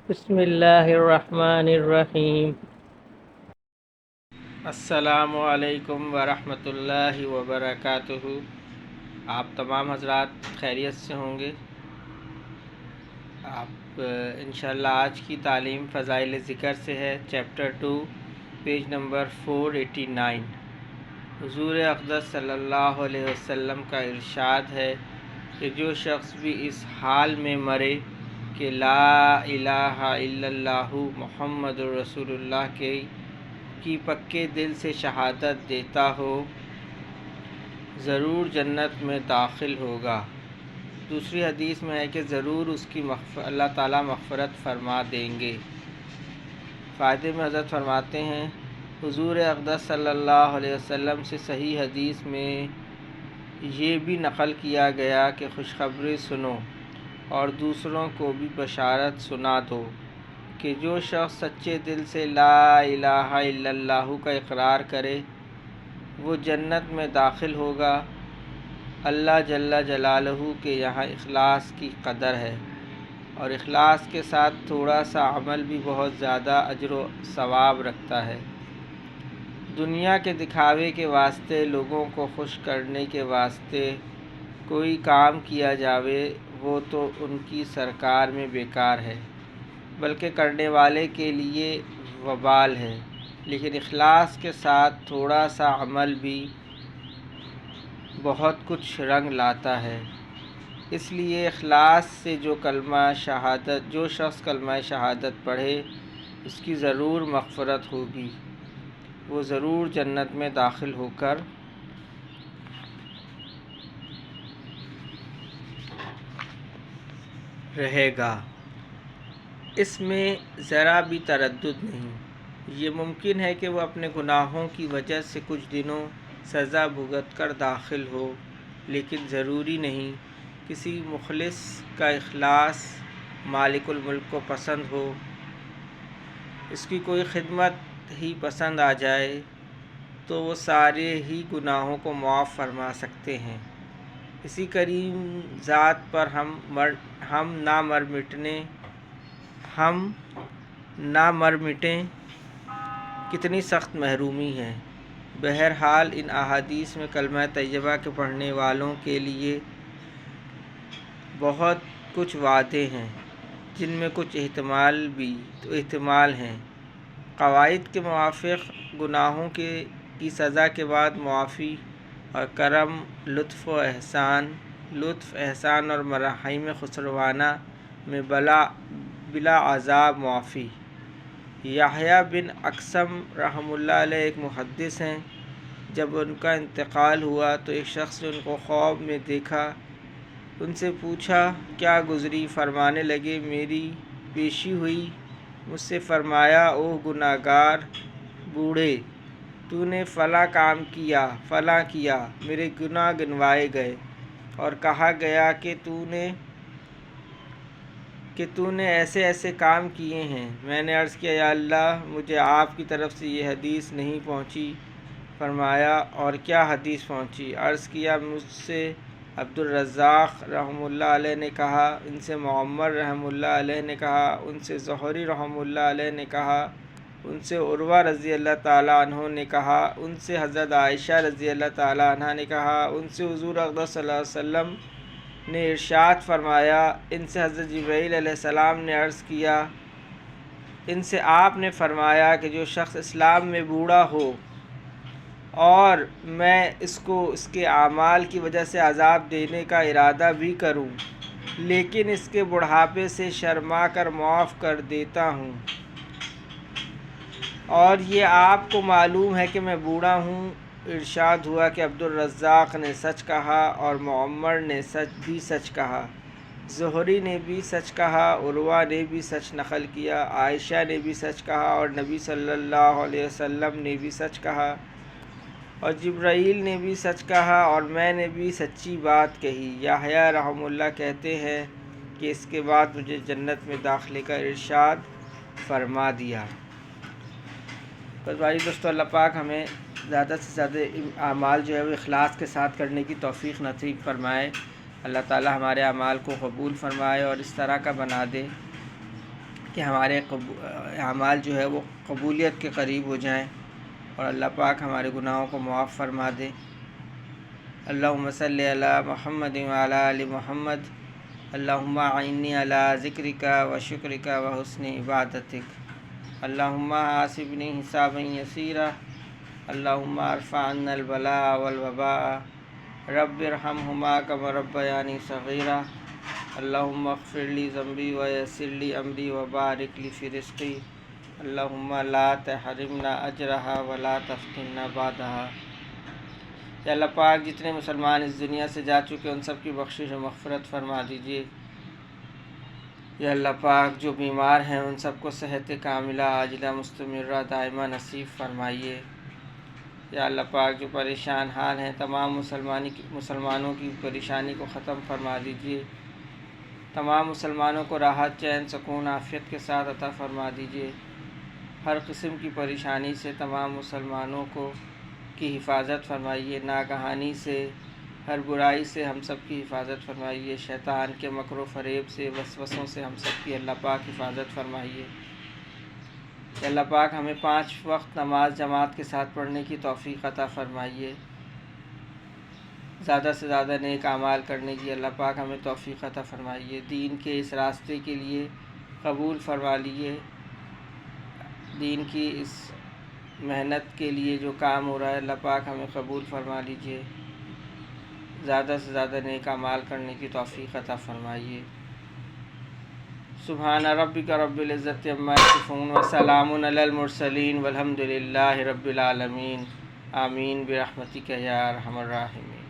بسم اللہ الرحمن الرحیم۔ السلام علیکم ورحمۃ اللہ وبرکاتہ۔ آپ تمام حضرات خیریت سے ہوں گے۔ آپ انشاءاللہ آج کی تعلیم فضائل ذکر سے ہے، چیپٹر 2، پیج نمبر 489۔ حضور اقدس صلی اللہ علیہ وسلم کا ارشاد ہے کہ جو شخص بھی اس حال میں مرے کہ لا الہ الا اللہ محمد رسول اللہ کی پکے دل سے شہادت دیتا ہو، ضرور جنت میں داخل ہوگا۔ دوسری حدیث میں ہے کہ ضرور اس کی اللہ تعالیٰ مغفرت فرما دیں گے۔ فائدے میں حضرت فرماتے ہیں، حضور اقدس صلی اللہ علیہ وسلم سے صحیح حدیث میں یہ بھی نقل کیا گیا کہ خوشخبری سنو اور دوسروں کو بھی بشارت سنا دو کہ جو شخص سچے دل سے لا الہ الا اللہ کا اقرار کرے وہ جنت میں داخل ہوگا۔ اللہ جل جلالہ کے یہاں اخلاص کی قدر ہے، اور اخلاص کے ساتھ تھوڑا سا عمل بھی بہت زیادہ اجر و ثواب رکھتا ہے۔ دنیا کے دکھاوے کے واسطے، لوگوں کو خوش کرنے کے واسطے کوئی کام کیا جاوے وہ تو ان کی سرکار میں بیکار ہے، بلکہ کرنے والے کے لیے وبال ہے۔ لیکن اخلاص کے ساتھ تھوڑا سا عمل بھی بہت کچھ رنگ لاتا ہے۔ اس لیے اخلاص سے جو شخص کلمہ شہادت پڑھے اس کی ضرور مغفرت ہوگی، وہ ضرور جنت میں داخل ہو کر رہے گا۔ اس میں ذرا بھی تردد نہیں۔ یہ ممکن ہے کہ وہ اپنے گناہوں کی وجہ سے کچھ دنوں سزا بھگت کر داخل ہو، لیکن ضروری نہیں۔ کسی مخلص کا اخلاص مالک الملک کو پسند ہو، اس کی کوئی خدمت ہی پسند آ جائے تو وہ سارے ہی گناہوں کو معاف فرما سکتے ہیں۔ اسی کریم ذات پر ہم نہ مر مٹیں کتنی سخت محرومی ہے۔ بہرحال ان احادیث میں کلمہ طیبہ کے پڑھنے والوں کے لیے بہت کچھ وعدے ہیں، جن میں کچھ احتمال ہیں۔ قواعد کے موافق گناہوں کی سزا کے بعد معافی اور کرم، لطف احسان اور مراحم خسروانہ میں بلا عذاب معافی۔ یحییٰ بن اقسم رحمہ اللہ علیہ ایک محدث ہیں۔ جب ان کا انتقال ہوا تو ایک شخص نے ان کو خواب میں دیکھا۔ ان سے پوچھا کیا گزری؟ فرمانے لگے میری پیشی ہوئی۔ مجھ سے فرمایا او گناہگار بوڑھے، تو نے فلاں کام کیا، فلاں کیا، میرے گناہ گنوائے گئے اور کہا گیا کہ تو نے ایسے ایسے کام کیے ہیں۔ میں نے عرض کیا یا اللہ، مجھے آپ کی طرف سے یہ حدیث نہیں پہنچی۔ فرمایا اور کیا حدیث پہنچی؟ عرض کیا مجھ سے عبد الرزاق رحمہ اللہ علیہ نے کہا، ان سے معمر رحمہ اللہ علیہ نے کہا، ان سے زہری رحمہ اللہ علیہ نے کہا، ان سے عروہ رضی اللہ تعالیٰ عنہ نے کہا، ان سے حضرت عائشہ رضی اللہ تعالیٰ عنہ نے کہا، ان سے حضور اقدس صلی اللہ علیہ وسلم نے ارشاد فرمایا، ان سے حضرت جبرائیل علیہ السلام نے عرض کیا، ان سے آپ نے فرمایا کہ جو شخص اسلام میں بوڑھا ہو اور میں اس کو اس کے اعمال کی وجہ سے عذاب دینے کا ارادہ بھی کروں، لیکن اس کے بڑھاپے سے شرما کر معاف کر دیتا ہوں، اور یہ آپ کو معلوم ہے کہ میں بوڑھا ہوں۔ ارشاد ہوا کہ عبد الرزاق نے سچ کہا اور معمر نے بھی سچ کہا، زہری نے بھی سچ کہا، عروہ نے بھی سچ نقل کیا، عائشہ نے بھی سچ کہا، اور نبی صلی اللہ علیہ وسلم نے بھی سچ کہا، اور جبرائیل نے بھی سچ کہا، اور میں نے بھی سچی بات کہی۔ یحییٰ رحمہ اللہ کہتے ہیں کہ اس کے بعد مجھے جنت میں داخلے کا ارشاد فرما دیا۔ بس بھائی دوستو، اللہ پاک ہمیں زیادہ سے زیادہ اعمال جو ہے وہ اخلاص کے ساتھ کرنے کی توفیق نصیب فرمائے۔ اللہ تعالی ہمارے اعمال کو قبول فرمائے اور اس طرح کا بنا دے کہ ہمارے اعمال جو ہے وہ قبولیت کے قریب ہو جائیں اور اللہ پاک ہمارے گناہوں کو معاف فرما دے۔ اللہم صلی علی محمد وعلی آل محمد، اللہم اعنی علی ذکرک و شکرک و حسن عبادتک، اللہم حاسبنی حسابا یسیرا، اللہم ارفع عنا البلاء والوباء، رب ارحمہما کما ربیانی صغیرا، اللہم اغفر لی ذنبی ویسر لی امری وبارک لی فی رزقی، اللہم لا تحرمنا اجرہا ولا تفتنا بعدہا۔ یا اللہ پاک جتنے مسلمان اس دنیا سے جا چکے ان سب کی بخشش و مغفرت فرما دیجیے۔ یا اللہ پاک جو بیمار ہیں ان سب کو صحت کاملہ عاجلہ مستمرہ دائمہ نصیب فرمائیے۔ یا اللہ پاک جو پریشان حال ہیں تمام مسلمانوں کی پریشانی کو ختم فرما دیجیے، تمام مسلمانوں کو راحت، چین، سکون، عافیت کے ساتھ عطا فرما دیجیے۔ ہر قسم کی پریشانی سے تمام مسلمانوں کی حفاظت فرمائیے، ناگہانی سے، ہر برائی سے ہم سب کی حفاظت فرمائیے، شیطان کے مکر و فریب سے، وسوسوں سے ہم سب کی اللہ پاک حفاظت فرمائیے۔ کہ اللہ پاک ہمیں 5 وقت نماز جماعت کے ساتھ پڑھنے کی توفیق عطا فرمائیے، زیادہ سے زیادہ نیک اعمال کرنے کی اللہ پاک ہمیں توفیق عطا فرمائیے، دین کے اس راستے کے لیے قبول فرما لیے، دین کی اس محنت کے لیے جو کام ہو رہا ہے اللہ پاک ہمیں قبول فرما لیجیے، زیادہ سے زیادہ نیک اعمال کرنے کی توفیق عطا فرمائیے۔ سبحان ربک رب العزت عما یصفون وسلام علی المرسلین والحمد للہ رب العالمین، آمین برحمتک یا ارحم الراحمین۔